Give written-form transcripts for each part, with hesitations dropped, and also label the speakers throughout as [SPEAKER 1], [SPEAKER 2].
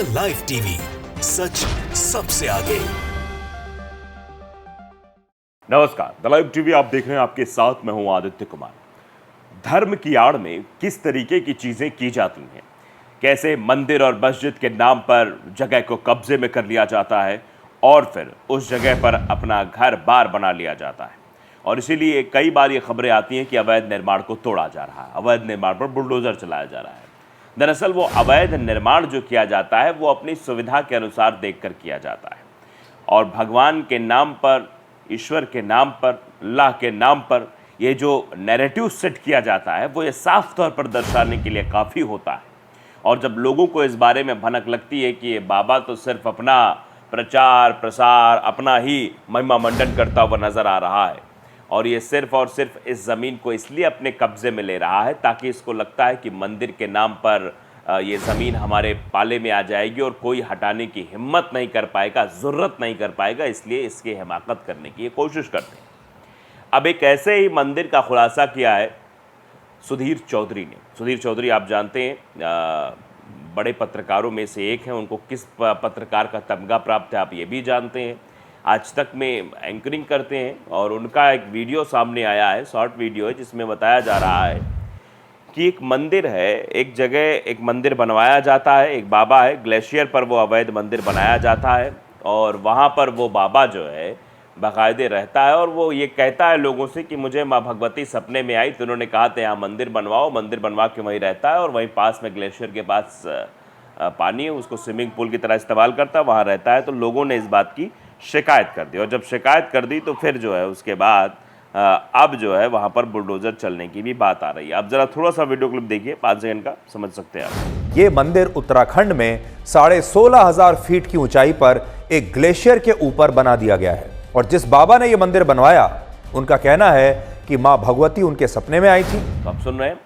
[SPEAKER 1] The live TV, सच सबसे आगे।
[SPEAKER 2] नमस्कार, द लाइव टीवी आप देख रहे हैं, आपके साथ मैं हूं आदित्य कुमार। धर्म की आड़ में किस तरीके की चीजें की जाती हैं, कैसे मंदिर और मस्जिद के नाम पर जगह को कब्जे में कर लिया जाता है और फिर उस जगह पर अपना घर बार बना लिया जाता है। और इसीलिए कई बार ये खबरें आती हैं कि अवैध निर्माण को तोड़ा जा रहा है, अवैध निर्माण पर बुलडोजर चलाया जा रहा है। दरअसल वो अवैध निर्माण जो किया जाता है वो अपनी सुविधा के अनुसार देखकर किया जाता है और भगवान के नाम पर, ईश्वर के नाम पर, अल्लाह के नाम पर ये जो नैरेटिव सेट किया जाता है वो ये साफ तौर पर दर्शाने के लिए काफ़ी होता है। और जब लोगों को इस बारे में भनक लगती है कि ये बाबा तो सिर्फ अपना प्रचार प्रसार, अपना ही महिमा मंडन करता हुआ नज़र आ रहा है और ये सिर्फ और सिर्फ इस ज़मीन को इसलिए अपने कब्ज़े में ले रहा है ताकि इसको लगता है कि मंदिर के नाम पर ये ज़मीन हमारे पाले में आ जाएगी और कोई हटाने की हिम्मत नहीं कर पाएगा, ज़रूरत नहीं कर पाएगा, इसलिए इसकी हिमाकत करने की ये कोशिश करते हैं। अब एक ऐसे ही मंदिर का खुलासा किया है सुधीर चौधरी ने। सुधीर चौधरी आप जानते हैं, बड़े पत्रकारों में से एक हैं। उनको किस पत्रकार का तमगा प्राप्त है आप ये भी जानते हैं। आज तक में एंकरिंग करते हैं और उनका एक वीडियो सामने आया है, शॉर्ट वीडियो है, जिसमें बताया जा रहा है कि एक मंदिर है, एक जगह एक मंदिर बनवाया जाता है, एक बाबा है, ग्लेशियर पर वो अवैध मंदिर बनाया जाता है और वहाँ पर वो बाबा जो है बाकायदे रहता है और वो ये कहता है लोगों से कि मुझे माँ भगवती सपने में आई तो उन्होंने कहा था यहाँ मंदिर बनवाओ, मंदिर बनवा के वहीं रहता है और वहीं पास में ग्लेशियर के पास पानी है, उसको स्विमिंग पूल की तरह इस्तेमाल करता है, वहाँ रहता है। तो लोगों ने इस बात की शिकायत कर दी और जब शिकायत कर दी तो फिर जो है उसके बाद अब जो है वहाँ पर बुलडोजर चलने की भी बात आ रही है। अब जरा थोड़ा सा वीडियो क्लिप देखिए, 5 सेकंड का, समझ सकते हैं आप।
[SPEAKER 3] ये मंदिर उत्तराखंड में 16,500 फीट की ऊंचाई पर एक ग्लेशियर के ऊपर बना दिया गया है और जिस बाबा ने ये मंदिर बनवाया उनका कहना है कि मां भगवती उनके सपने में आई थी।
[SPEAKER 2] तो आप सुन रहे हैं,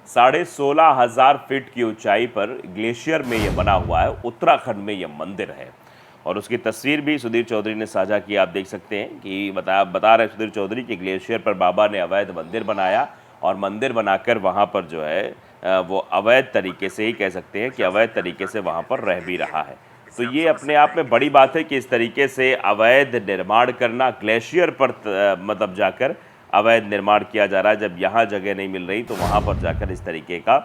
[SPEAKER 2] 16,500 फीट की ऊंचाई पर ग्लेशियर में ये बना हुआ है, उत्तराखंड में ये मंदिर है और उसकी तस्वीर भी सुधीर चौधरी ने साझा की। आप देख सकते हैं कि बता रहे सुधीर चौधरी कि ग्लेशियर पर बाबा ने अवैध मंदिर बनाया और मंदिर बनाकर वहाँ पर जो है वो अवैध तरीके से ही कह सकते हैं कि अवैध तरीके से वहाँ पर रह भी रहा है। तो ये अपने आप में बड़ी बात है कि इस तरीके से अवैध निर्माण करना, ग्लेशियर पर मतलब जाकर अवैध निर्माण किया जा रहा है। जब यहाँ जगह नहीं मिल रही तो वहाँ पर जाकर इस तरीके का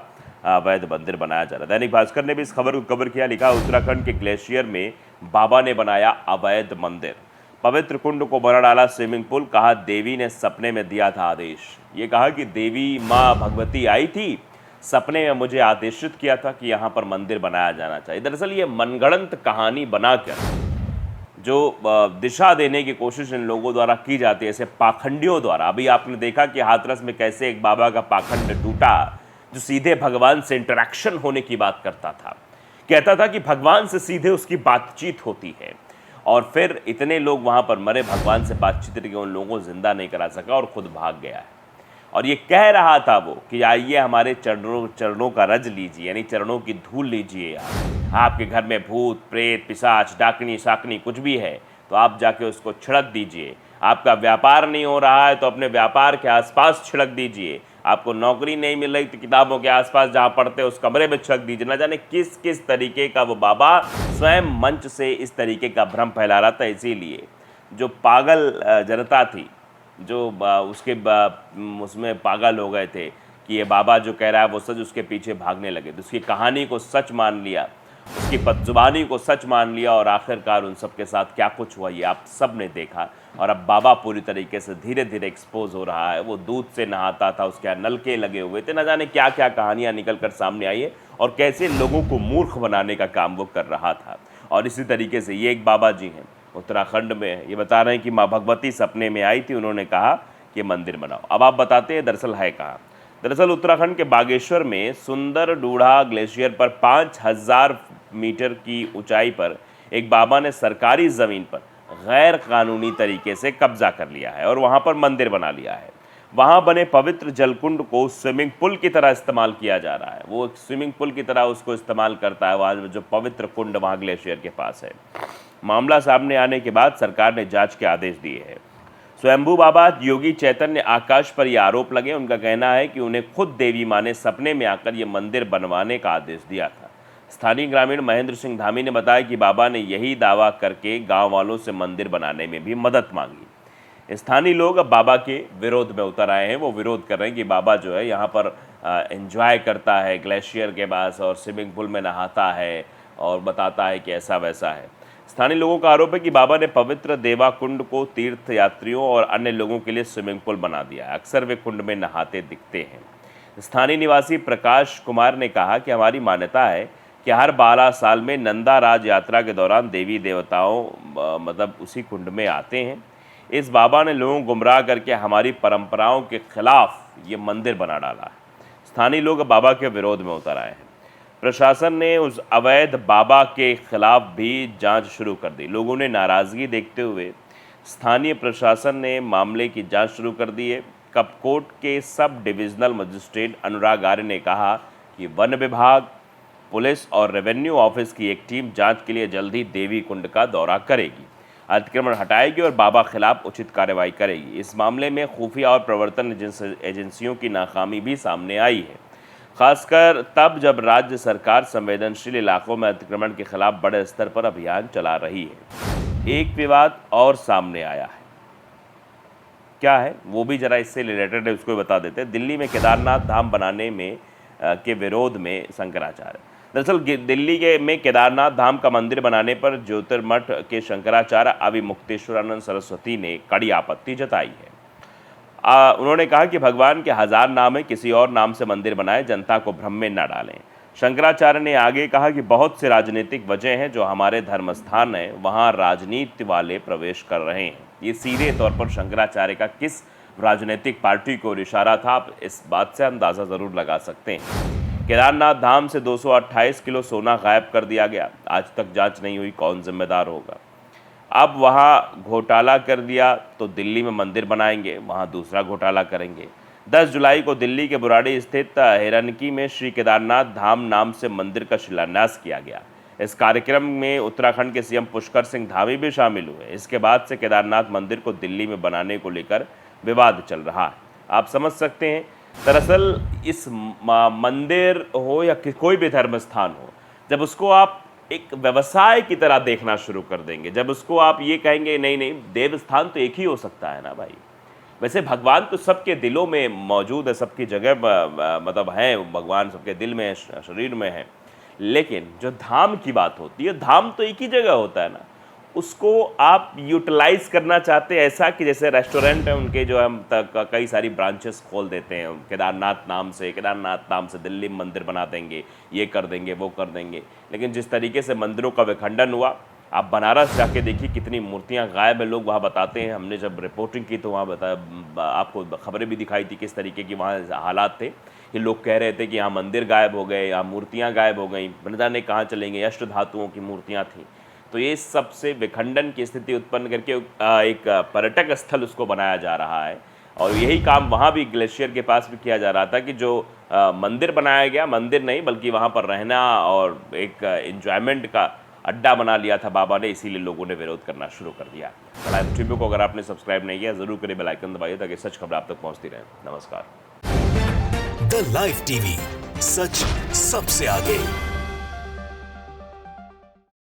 [SPEAKER 2] अवैध मंदिर बनाया जा रहा है। दैनिक भास्कर ने भी इस खबर को कवर किया, लिखा उत्तराखंड के ग्लेशियर में बाबा ने बनाया अवैध मंदिर, पवित्र कुंड को बना डाला स्विमिंग पूल, कहा देवी ने सपने में दिया था आदेश। ये कहा कि देवी माँ भगवती आई थी, सपने में मुझे आदेशित किया था कि यहाँ पर मंदिर बनाया जाना चाहिए। दरअसल ये मनगढ़ंत कहानी बनाकर जो दिशा देने की कोशिश इन लोगों द्वारा की जाती है, ऐसे पाखंडियों द्वारा। अभी आपने देखा कि हाथरस में कैसे एक बाबा का पाखंड टूटा जो सीधे भगवान से इंटरेक्शन होने की बात करता था, कहता था कि भगवान से सीधे उसकी बातचीत होती है और फिर इतने लोग वहाँ पर मरे, भगवान से बातचीत करके उन लोगों को जिंदा नहीं करा सका और खुद भाग गया है। और ये कह रहा था वो कि आइए हमारे चरणों का रज लीजिए, यानी चरणों की धूल लीजिए। आपके घर में भूत प्रेत पिशाच डाकनी शाकनी कुछ भी है तो आप जाके उसको छिड़क दीजिए। आपका व्यापार नहीं हो रहा है तो अपने व्यापार के आसपास छिड़क दीजिए। आपको नौकरी नहीं मिल रही तो किताबों के आसपास जहाँ पढ़ते उस कमरे में छिड़क दीजिए। ना जाने किस किस तरीके का वो बाबा स्वयं मंच से इस तरीके का भ्रम फैला रहा था। इसीलिए जो पागल जनता थी, जो उसके उसमें पागल हो गए थे कि ये बाबा जो कह रहा है वो सच, उसके पीछे भागने लगे। तो उसकी कहानी को सच मान लिया, उसकी बदजुबानी को सच मान लिया और आखिरकार उन सब के साथ क्या कुछ हुआ ये आप सब ने देखा। और अब बाबा पूरी तरीके से धीरे धीरे एक्सपोज हो रहा है। वो दूध से नहाता था, उसके यहाँ नलके लगे हुए थे, न जाने क्या क्या कहानियाँ निकल कर सामने आई है और कैसे लोगों को मूर्ख बनाने का काम वो कर रहा था। और इसी तरीके से ये एक बाबा जी हैं उत्तराखंड में, ये बता रहे हैं कि माँ भगवती सपने में आई थी, उन्होंने कहा कि मंदिर बनाओ। अब आप बताते हैं दरअसल है कहाँ। दरअसल उत्तराखंड के बागेश्वर में सुंदर डूढ़ा ग्लेशियर पर 5,000 मीटर की ऊंचाई पर एक बाबा ने सरकारी ज़मीन पर गैर कानूनी तरीके से कब्जा कर लिया है और वहाँ पर मंदिर बना लिया है। वहाँ बने पवित्र जलकुंड को स्विमिंग पूल की तरह इस्तेमाल किया जा रहा है। वो एक स्विमिंग पूल की तरह उसको इस्तेमाल करता है वहाँ जो पवित्र कुंड वहाँ ग्लेशियर के पास है। मामला सामने आने के बाद सरकार ने जांच के आदेश दिए हैं। स्वयंभू बाबा योगी चैतन्य आकाश पर ये आरोप लगे। उनका कहना है कि उन्हें खुद देवी माँ ने सपने में आकर ये मंदिर बनवाने का आदेश दिया था। स्थानीय ग्रामीण महेंद्र सिंह धामी ने बताया कि बाबा ने यही दावा करके गांव वालों से मंदिर बनाने में भी मदद मांगी। स्थानीय लोग अब बाबा के विरोध में उतर आए हैं। वो विरोध कर रहे हैं कि बाबा जो है यहाँ पर एंजॉय करता है ग्लेशियर के पास और स्विमिंग पूल में नहाता है और बताता है कि ऐसा वैसा है। स्थानीय लोगों का आरोप है कि बाबा ने पवित्र देवा कुंड को तीर्थ यात्रियों और अन्य लोगों के लिए स्विमिंग पूल बना दिया है। अक्सर वे कुंड में नहाते दिखते हैं। स्थानीय निवासी प्रकाश कुमार ने कहा कि हमारी मान्यता है कि हर 12 साल में नंदा राज यात्रा के दौरान देवी देवताओं मतलब उसी कुंड में आते हैं। इस बाबा ने लोगों को गुमराह करके हमारी परंपराओं के खिलाफ ये मंदिर बना डाला है। स्थानीय लोग बाबा के विरोध में उतर आए हैं। प्रशासन ने उस अवैध बाबा के खिलाफ भी जांच शुरू कर दी। लोगों ने नाराज़गी देखते हुए स्थानीय प्रशासन ने मामले की जांच शुरू कर दी है। कपकोट के sub divisional magistrate Anurag Arya ने कहा कि वन विभाग, पुलिस और रेवेन्यू ऑफिस की एक टीम जांच के लिए जल्द ही देवी कुंड का दौरा करेगी, अतिक्रमण हटाएगी और बाबा खिलाफ उचित कार्रवाई करेगी। इस मामले में खुफिया और प्रवर्तन एजेंसियों की नाकामी भी सामने आई है, खासकर तब जब राज्य सरकार संवेदनशील इलाकों में अतिक्रमण के खिलाफ बड़े स्तर पर अभियान चला रही है। एक विवाद और सामने आया है, क्या है वो भी जरा इससे रिलेटेड है, उसको बता देते हैं। दिल्ली में केदारनाथ धाम बनाने में के विरोध में शंकराचार्य, दरअसल दिल्ली में केदारनाथ धाम का मंदिर बनाने पर ज्योतिर्मठ के शंकराचार्य अविमुक्तेश्वरानंद सरस्वती ने कड़ी आपत्ति जताई है। उन्होंने कहा कि भगवान के 1000 नाम है, किसी और नाम से मंदिर बनाए, जनता को भ्रम में न डालें। शंकराचार्य ने आगे कहा कि बहुत से राजनीतिक वजह हैं, जो हमारे धर्म स्थान है वहाँ राजनीति वाले प्रवेश कर रहे हैं। ये सीधे तौर पर शंकराचार्य का किस राजनीतिक पार्टी को इशारा था, आप इस बात से अंदाज़ा ज़रूर लगा सकते हैं। केदारनाथ धाम से 228 किलो सोना गायब कर दिया गया, आज तक जांच नहीं हुई, कौन जिम्मेदार होगा। अब वहाँ घोटाला कर दिया तो दिल्ली में मंदिर बनाएंगे, वहाँ दूसरा घोटाला करेंगे। 10 जुलाई को दिल्ली के बुराड़ी स्थित हिरनकी में श्री केदारनाथ धाम नाम से मंदिर का शिलान्यास किया गया। इस कार्यक्रम में उत्तराखंड के सीएम पुष्कर सिंह धामी भी शामिल हुए। इसके बाद से केदारनाथ मंदिर को दिल्ली में बनाने को लेकर विवाद चल रहा है। आप समझ सकते हैं, दरअसल इस मंदिर हो या कोई भी धर्म स्थान हो, जब उसको आप एक व्यवसाय की तरह देखना शुरू कर देंगे, जब उसको आप ये कहेंगे नहीं नहीं देव स्थान तो एक ही हो सकता है ना भाई, वैसे भगवान तो सबके दिलों में मौजूद है, सबकी जगह मतलब है भगवान, सबके दिल में है, शरीर में है, लेकिन जो धाम की बात होती है, धाम तो एक ही जगह होता है ना, उसको आप यूटिलाइज करना चाहते हैं ऐसा कि जैसे रेस्टोरेंट है उनके जो हम कई सारी ब्रांचेस खोल देते हैं केदारनाथ नाम से दिल्ली में मंदिर बना देंगे, ये कर देंगे, वो कर देंगे। लेकिन जिस तरीके से मंदिरों का विखंडन हुआ, आप बनारस जाके देखिए कितनी मूर्तियां गायब है, लोग वहाँ बताते हैं। हमने जब रिपोर्टिंग की तो वहाँ बताया, आपको खबरें भी दिखाई थी किस तरीके की वहाँ हालात थे कि लोग कह रहे थे कि यहाँ मंदिर गायब हो गए, यहाँ मूर्तियाँ गायब हो गई, न जाने कहाँ चलेंगे, अष्ट धातुओं की मूर्तियाँ थीं। तो ये सबसे विखंडन की स्थिति उत्पन्न करके एक पर्यटक स्थल उसको बनाया जा रहा है। और यही काम वहाँ भी ग्लेशियर के पास भी किया जा रहा था कि जो मंदिर बनाया गया, मंदिर नहीं बल्कि वहाँ पर रहना और एक एंजॉयमेंट का अड्डा बना लिया था बाबा ने, इसीलिए लोगों ने विरोध करना शुरू कर दिया। लाइव टीवी को अगर आपने सब्सक्राइब नहीं किया जरूर करिए, बेल आइकन दबाइए ताकि सच खबर आप तक पहुँचती रहे। नमस्कार।
[SPEAKER 1] द लाइव टीवी, सच सबसे आगे।